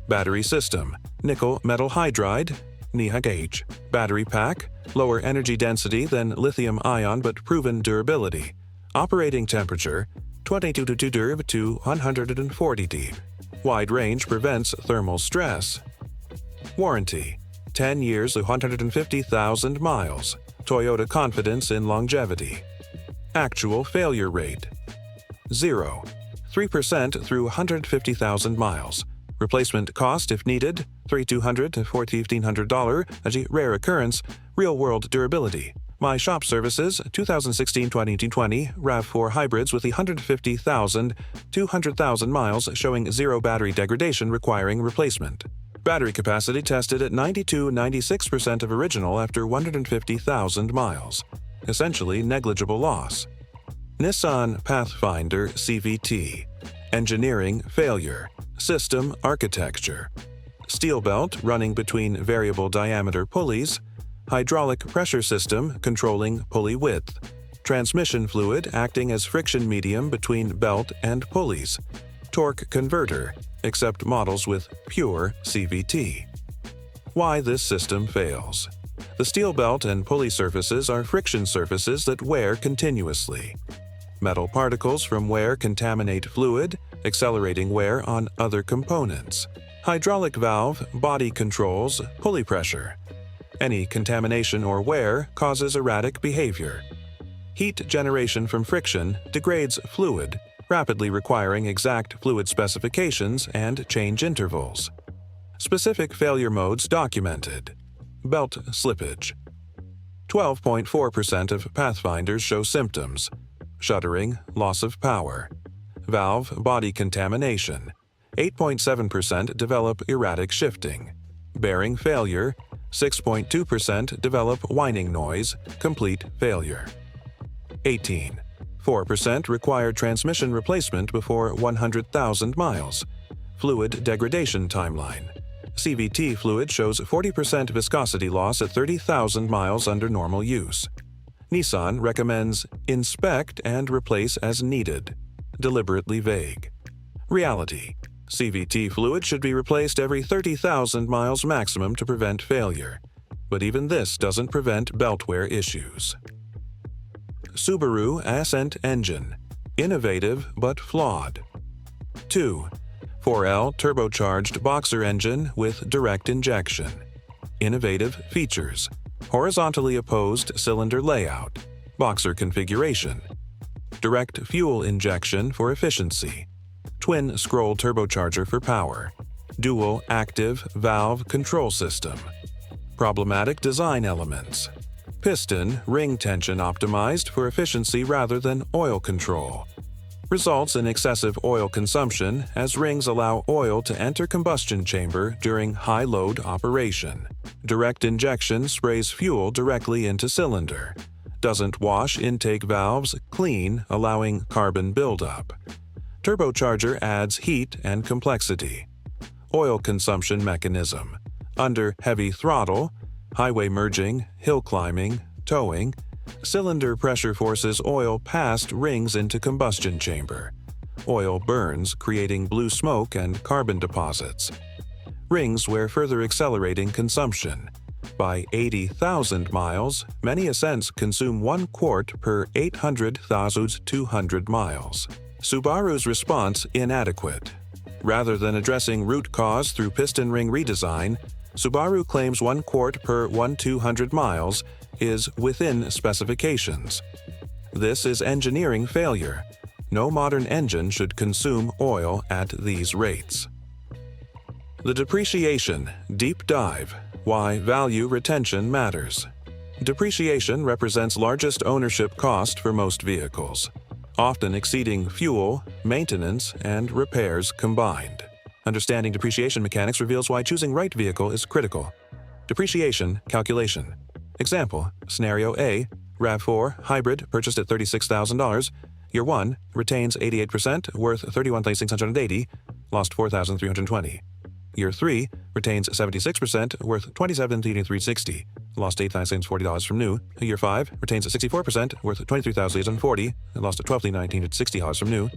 Battery system: nickel metal hydride, NiHH. Battery pack: lower energy density than lithium-ion but proven durability. Operating temperature: 22 to 140 degrees. Wide range prevents thermal stress. Warranty: 10 years, 150,000 miles. Toyota confidence in longevity. Actual failure rate: 0. 3% through 150,000 miles. Replacement cost if needed: $3,200 to $4,1,500, a rare occurrence. Real-world durability: My Shop Services, 2016-2020 RAV4 hybrids with 150,000, 200,000 miles showing 0 battery degradation requiring replacement. Battery capacity tested at 92-96% of original after 150,000 miles. Essentially negligible loss. Nissan Pathfinder CVT. Engineering failure. System architecture. Steel belt running between variable diameter pulleys. Hydraulic pressure system controlling pulley width. Transmission fluid acting as friction medium between belt and pulleys. Torque converter, except models with pure CVT. Why this system fails. The steel belt and pulley surfaces are friction surfaces that wear continuously. Metal particles from wear contaminate fluid, accelerating wear on other components. Hydraulic valve body controls pulley pressure. Any contamination or wear causes erratic behavior. Heat generation from friction degrades fluid, rapidly requiring exact fluid specifications and change intervals. Specific failure modes documented. Belt slippage. 12.4% of Pathfinders show symptoms. Shuddering, loss of power. Valve body contamination. 8.7% develop erratic shifting. Bearing failure. 6.2% develop whining noise, complete failure. 4% require transmission replacement before 100,000 miles. Fluid degradation timeline. CVT fluid shows 40% viscosity loss at 30,000 miles under normal use. Nissan recommends inspect and replace as needed. Deliberately vague. Reality. CVT fluid should be replaced every 30,000 miles maximum to prevent failure. But even this doesn't prevent belt wear issues. Subaru Ascent engine. Innovative but flawed. 2. 4L turbocharged boxer engine with direct injection. Innovative features. Horizontally opposed cylinder layout. Boxer configuration. Direct fuel injection for efficiency. Twin scroll turbocharger for power. Dual active valve control system. Problematic design elements. Piston ring tension optimized for efficiency rather than oil control. Results in excessive oil consumption as rings allow oil to enter combustion chamber during high-load operation. Direct injection sprays fuel directly into cylinder. Doesn't wash intake valves clean, allowing carbon buildup. Turbocharger adds heat and complexity. Oil consumption mechanism. Under heavy throttle, highway merging, hill climbing, towing, cylinder pressure forces oil past rings into combustion chamber. Oil burns, creating blue smoke and carbon deposits. Rings wear further accelerating consumption. By 80,000 miles, many ascents consume 1 quart per 800,200 miles. Subaru's response inadequate. Rather than addressing root cause through piston ring redesign, Subaru claims 1 quart per 1,200 miles is within specifications. This is engineering failure. No modern engine should consume oil at these rates. The depreciation deep dive. Why value retention matters. Depreciation represents largest ownership cost for most vehicles, often exceeding fuel, maintenance, and repairs combined. Understanding depreciation mechanics reveals why choosing right vehicle is critical. Depreciation calculation. Example, Scenario A, RAV4 hybrid purchased at $36,000. Year 1 retains 88%, worth $31,680, lost $4,320. Year 3 retains 76%, worth $27,360, lost $8,640 from new. Year 5 retains 64%, worth $23,840, lost $12,960 from new.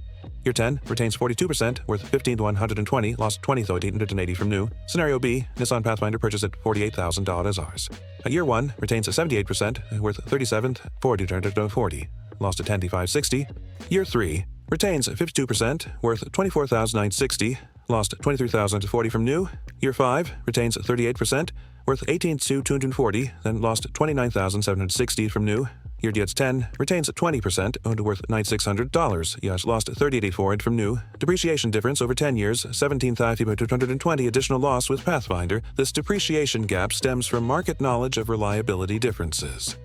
Year 10 retains 42%, worth $15,120, lost $20,880 from new. Scenario B, Nissan Pathfinder purchased at $48,000. Year 1 retains 78%, worth $37,440, lost $10,560. Year 3 retains 52%, worth $24,960, lost $23,040 from new. Year 5 retains 38%, worth $18,240, then lost $29,760 from new. Year 10 retains 20%, worth $9,600, yes, lost $38,840 from new. Depreciation difference over 10 years, $17,220 additional loss with Pathfinder. This depreciation gap stems from market knowledge of reliability differences.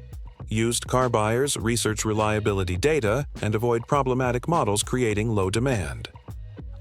Used car buyers research reliability data and avoid problematic models creating low demand.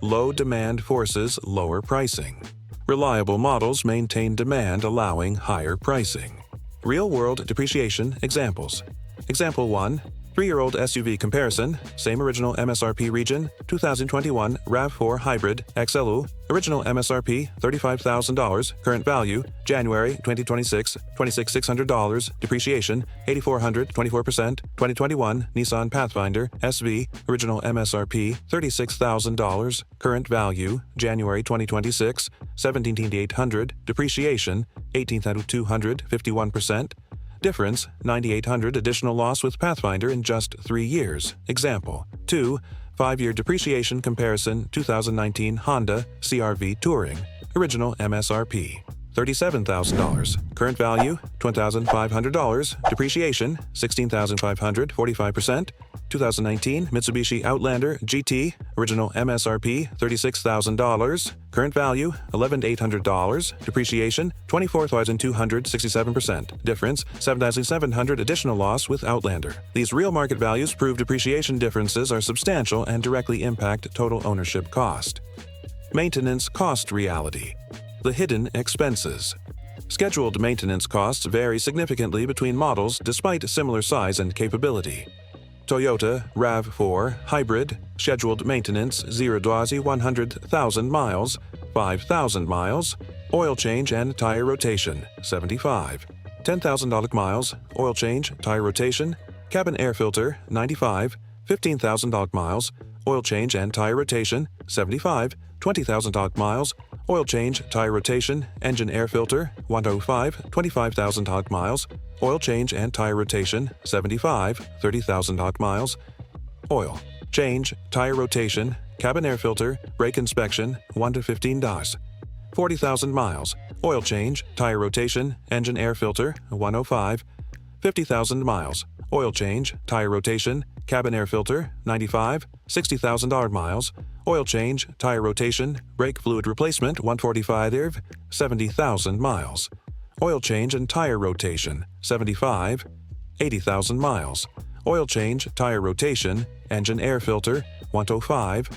Low demand forces lower pricing. Reliable models maintain demand, allowing higher pricing. Real-world depreciation examples. Example 1. 3-year-old SUV comparison, same original MSRP region, 2021 RAV4 Hybrid XLU, original MSRP $35,000, current value, January 2026, $26,600, depreciation, $8,400, 24%, 2021 Nissan Pathfinder SV, original MSRP $36,000, current value, January 2026, $17,800, depreciation, $18,200, 51%, difference, $9,800 additional loss with Pathfinder in just 3 years. Example. 2. 5-year depreciation comparison 2019 Honda CR-V Touring. Original MSRP. $37,000. Current value, $20,500. Depreciation, $16,500, 45%. 2019 Mitsubishi Outlander GT. Original MSRP, $36,000. Current value, $11,800. Depreciation, $24,200, 67%. Difference, $7,700 additional loss with Outlander. These real market values prove depreciation differences are substantial and directly impact total ownership cost. Maintenance cost reality. The hidden expenses. Scheduled maintenance costs vary significantly between models despite similar size and capability. Toyota RAV4 Hybrid, scheduled maintenance 0 to 100,000 miles, 5,000 miles, oil change and tire rotation, 75. $10,000 miles, oil change, tire rotation, cabin air filter, 95. $15,000 miles, oil change and tire rotation, 75. $20,000 miles, oil change, tire rotation, engine air filter, 105. $25,000 miles, oil change and tire rotation, 75. $30,000 miles, oil change, tire rotation, cabin air filter, brake inspection, 1 to $15. 40,000 miles, oil change, tire rotation, engine air filter, 105. 50,000 miles, oil change, tire rotation, cabin air filter, 95. $60,000 miles, oil change, tire rotation, brake fluid replacement, 145. 70,000 miles, oil change and tire rotation, 75. 80,000 miles, oil change, tire rotation, engine air filter, 105.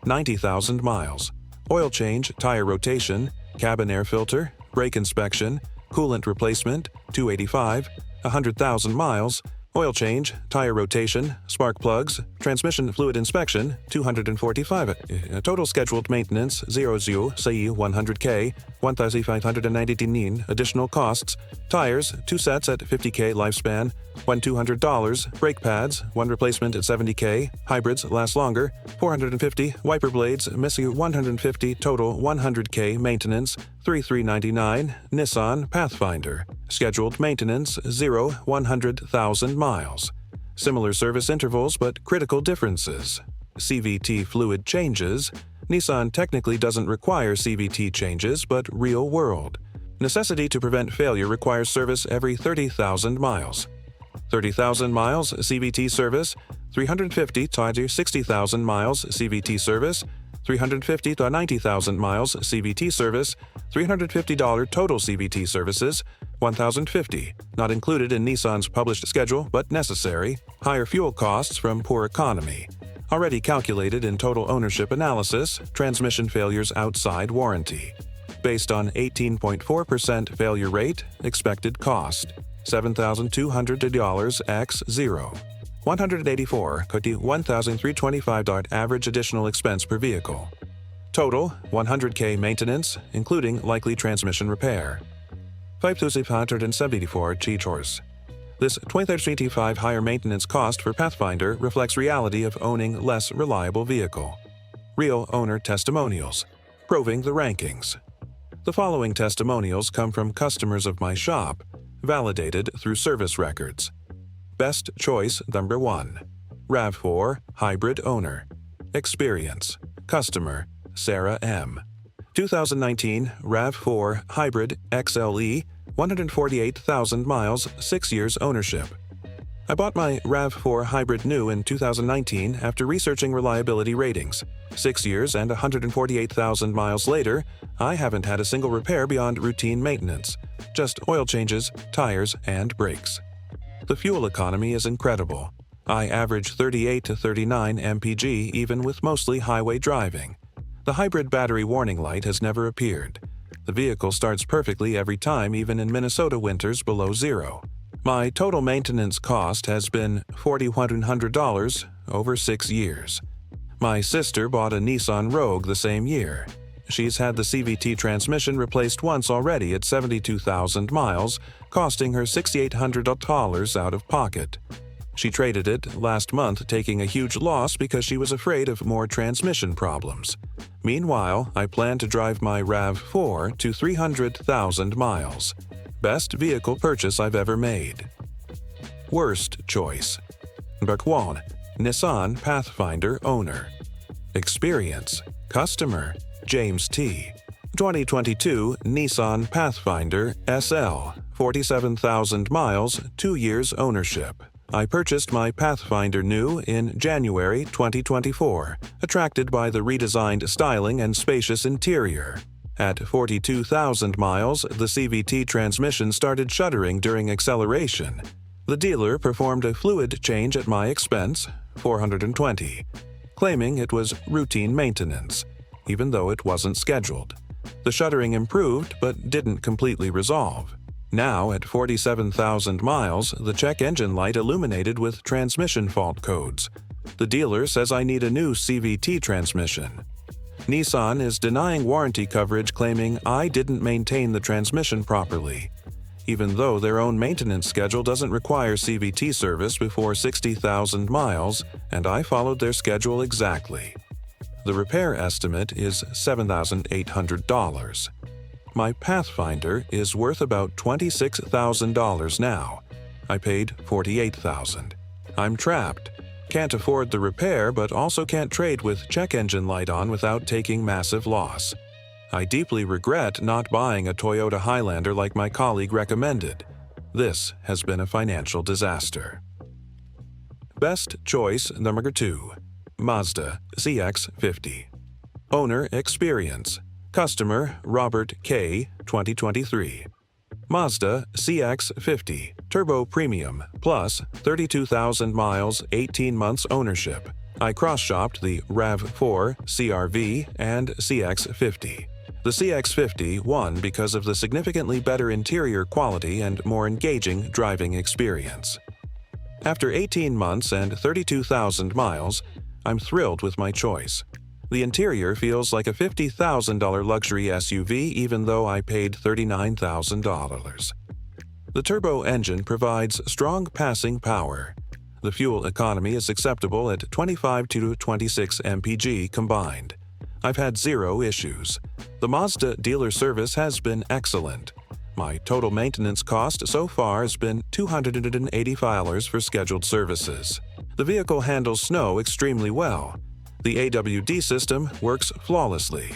90,000 miles, oil change, tire rotation, cabin air filter, brake inspection, coolant replacement, 285. 100,000 miles, oil change, tire rotation, spark plugs, transmission fluid inspection, 245. Total scheduled maintenance, 00, say 100K, 1,599. Additional costs, tires, 2 sets at 50K lifespan, $1,200, brake pads, 1 replacement at 70K, hybrids last longer, 450, wiper blades, missing 150, total 100K maintenance, 3,399. Nissan Pathfinder, scheduled maintenance, 0, 100,000 miles. Similar service intervals but critical differences. CVT fluid changes. Nissan technically doesn't require CVT changes, but real world. Necessity to prevent failure requires service every 30,000 miles. 30,000 miles CVT service, 350 to 60,000 miles CVT service, 350 to 90,000 miles CVT service, $350 total CVT services, 1,050, not included in Nissan's published schedule but necessary, higher fuel costs from poor economy. Already calculated in total ownership analysis, transmission failures outside warranty. Based on 18.4% failure rate, expected cost, $7,200 x 0. 184 to $1,325 average additional expense per vehicle. Total 100K maintenance, including likely transmission repair. 5,574 Cheators. This 2025 higher maintenance cost for Pathfinder reflects reality of owning less reliable vehicle. Real owner testimonials, proving the rankings. The following testimonials come from customers of my shop, validated through service records. Best choice number 1. RAV4 Hybrid Owner. Experience. Customer Sarah M. 2019 RAV4 Hybrid XLE, 148,000 miles, 6 years ownership. I bought my RAV4 Hybrid new in 2019 after researching reliability ratings. 6 years and 148,000 miles later, I haven't had a single repair beyond routine maintenance, just oil changes, tires, and brakes. The fuel economy is incredible. I average 38 to 39 mpg even with mostly highway driving. The hybrid battery warning light has never appeared. The vehicle starts perfectly every time, even in Minnesota winters below zero. My total maintenance cost has been $4,100 over 6 years. My sister bought a Nissan Rogue the same year. She's had the CVT transmission replaced once already at 72,000 miles, costing her $6,800 out of pocket. She traded it last month, taking a huge loss because she was afraid of more transmission problems. Meanwhile, I plan to drive my RAV4 to 300,000 miles. Best vehicle purchase I've ever made. Worst choice. Bakwon, Nissan Pathfinder owner. Experience. Customer James T. 2022 Nissan Pathfinder SL, 47,000 miles, 2 years ownership. I purchased my Pathfinder new in January 2024, attracted by the redesigned styling and spacious interior. At 42,000 miles, the CVT transmission started shuddering during acceleration. The dealer performed a fluid change at my expense, $420, claiming it was routine maintenance, even though it wasn't scheduled. The shuddering improved but didn't completely resolve. Now, at 47,000 miles, the check engine light illuminated with transmission fault codes. The dealer says I need a new CVT transmission. Nissan is denying warranty coverage, claiming I didn't maintain the transmission properly, even though their own maintenance schedule doesn't require CVT service before 60,000 miles, and I followed their schedule exactly. The repair estimate is $7,800. My Pathfinder is worth about $26,000 now. I paid $48,000. I'm trapped. Can't afford the repair, but also can't trade with check engine light on without taking massive loss. I deeply regret not buying a Toyota Highlander like my colleague recommended. This has been a financial disaster. Best choice number 2. Mazda CX-50. Owner experience. Customer Robert K. 2023. Mazda CX-50 Turbo Premium Plus 32,000 miles, 18 months ownership. I cross-shopped the RAV4, CR-V, and CX-50. The CX-50 won because of the significantly better interior quality and more engaging driving experience. After 18 months and 32,000 miles, I'm thrilled with my choice. The interior feels like a $50,000 luxury SUV even though I paid $39,000. The turbo engine provides strong passing power. The fuel economy is acceptable at 25 to 26 mpg combined. I've had zero issues. The Mazda dealer service has been excellent. My total maintenance cost so far has been $280 for scheduled services. The vehicle handles snow extremely well. The AWD system works flawlessly.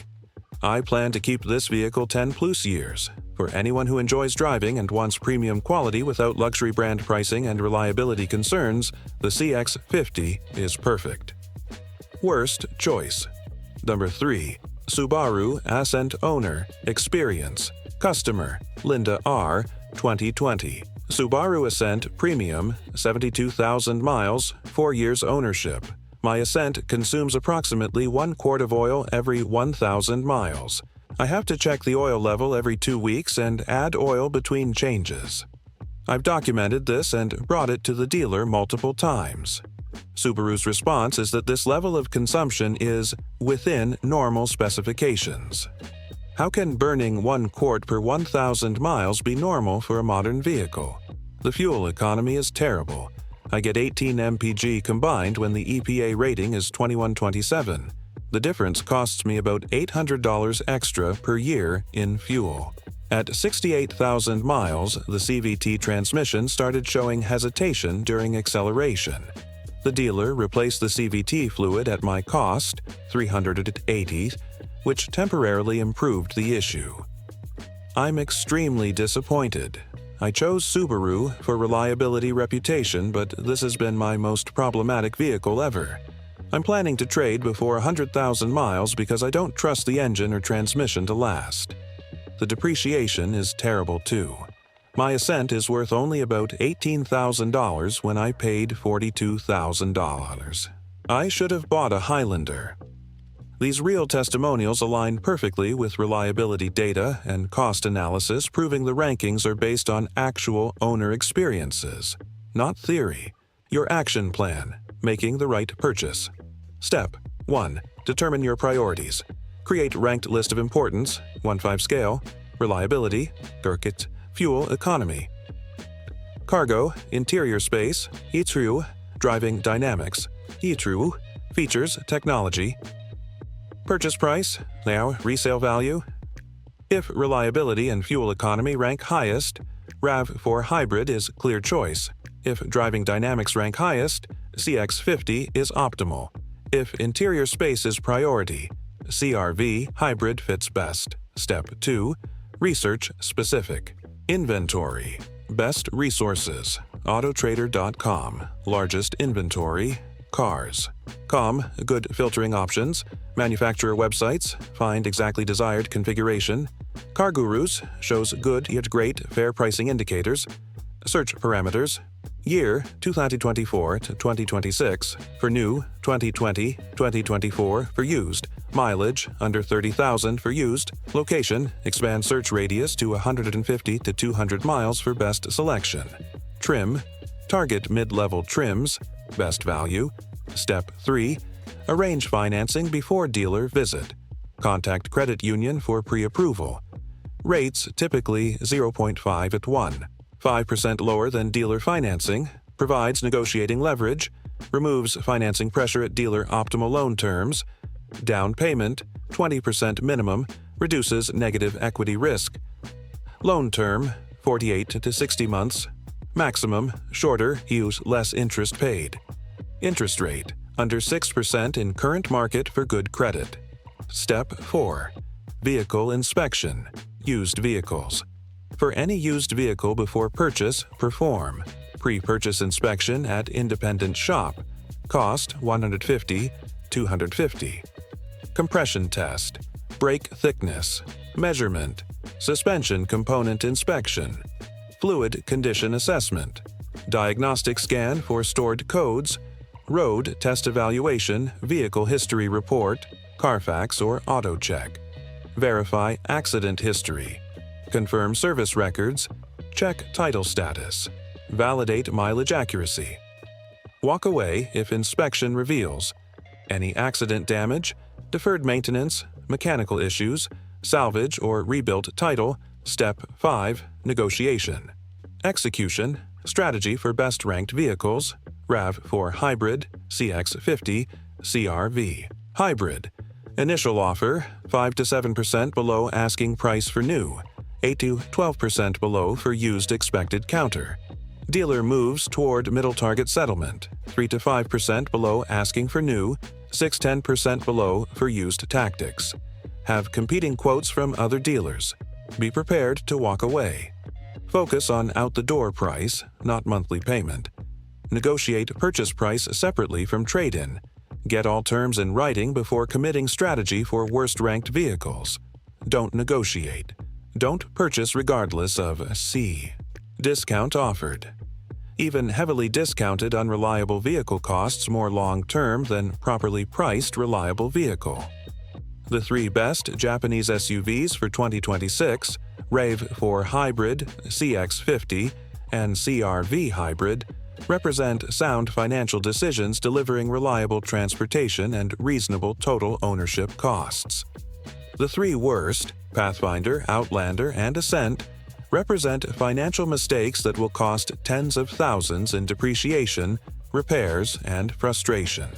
I plan to keep this vehicle 10+ years. For anyone who enjoys driving and wants premium quality without luxury brand pricing and reliability concerns, the CX-50 is perfect. Worst choice. Number 3. Subaru Ascent Owner Experience. Customer Linda R. 2020. Subaru Ascent Premium, 72,000 miles, 4 years ownership. My Ascent consumes approximately 1 quart of oil every 1,000 miles. I have to check the oil level every 2 weeks and add oil between changes. I've documented this and brought it to the dealer multiple times. Subaru's response is that this level of consumption is within normal specifications. How can burning 1 quart per 1,000 miles be normal for a modern vehicle? The fuel economy is terrible. I get 18 mpg combined when the EPA rating is 2127. The difference costs me about $800 extra per year in fuel. At 68,000 miles, the CVT transmission started showing hesitation during acceleration. The dealer replaced the CVT fluid at my cost, $380, which temporarily improved the issue. I'm extremely disappointed. I chose Subaru for reliability reputation, but this has been my most problematic vehicle ever. I'm planning to trade before 100,000 miles because I don't trust the engine or transmission to last. The depreciation is terrible too. My Ascent is worth only about $18,000 when I paid $42,000. I should have bought a Highlander. These real testimonials align perfectly with reliability data and cost analysis, proving the rankings are based on actual owner experiences, not theory. Your action plan: making the right purchase. Step 1. Determine your priorities. Create ranked list of importance, 1-5 scale, reliability, Gurkit, fuel economy. Cargo, interior space, E-True, driving dynamics, E-True, features, technology. Purchase price, now resale value. If reliability and fuel economy rank highest, RAV4 Hybrid is clear choice. If driving dynamics rank highest, CX-50 is optimal. If interior space is priority, CR-V Hybrid fits best. Step 2. Research specific. Inventory. Best resources. Autotrader.com. Largest inventory. Cars. Good filtering options. Manufacturer websites. Find exactly desired configuration. CarGurus shows good yet great fair pricing indicators. Search parameters: year 2024 to 2026 for new, 2020-2024 for used, mileage under 30,000 for used, location, expand search radius to 150 to 200 miles for best selection, trim, target mid-level trims, best value. Step 3. Arrange financing before dealer visit. Contact credit union for pre-approval. Rates typically 0.5 at 1. 5% lower than dealer financing, provides negotiating leverage, removes financing pressure at dealer optimal loan terms, down payment 20% minimum, reduces negative equity risk. Loan term 48 to 60 months, maximum, shorter, use less interest paid. Interest rate under 6% in current market for good credit. Step 4. Vehicle inspection, used vehicles. For any used vehicle before purchase, perform pre-purchase inspection at independent shop. Cost $150, $250. Compression test, brake thickness, measurement, suspension component inspection, fluid condition assessment, diagnostic scan for stored codes, road test evaluation, vehicle history report, Carfax or AutoCheck. Verify accident history. Confirm service records, check title status, validate mileage accuracy. Walk away if inspection reveals any accident damage, deferred maintenance, mechanical issues, salvage or rebuilt title. Step 5. Negotiation. Execution, strategy for best ranked vehicles, RAV4 Hybrid, CX50, CR-V. Hybrid. Initial offer 5 to 7% below asking price for new, 8 to 12% below for used expected counter. Dealer moves toward middle target settlement, 3 to 5% below asking for new, 6-10% below for used tactics. Have competing quotes from other dealers. Be prepared to walk away. Focus on out-the-door price, not monthly payment. Negotiate purchase price separately from trade-in. Get all terms in writing before committing strategy for worst-ranked vehicles. Don't negotiate. Don't purchase regardless of C. Discount offered. Even heavily discounted unreliable vehicle costs more long-term than properly priced reliable vehicle. The 3 best Japanese SUVs for 2026, RAV4 Hybrid, CX50, and CR-V Hybrid, represent sound financial decisions delivering reliable transportation and reasonable total ownership costs. The 3 worst, Pathfinder, Outlander, and Ascent, represent financial mistakes that will cost tens of thousands in depreciation, repairs, and frustration.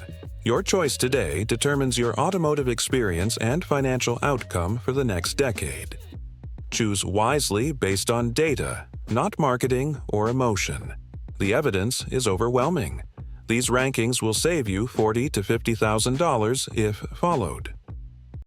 Your choice today determines your automotive experience and financial outcome for the next decade. Choose wisely based on data, not marketing or emotion. The evidence is overwhelming. These rankings will save you $40,000 to $50,000 if followed.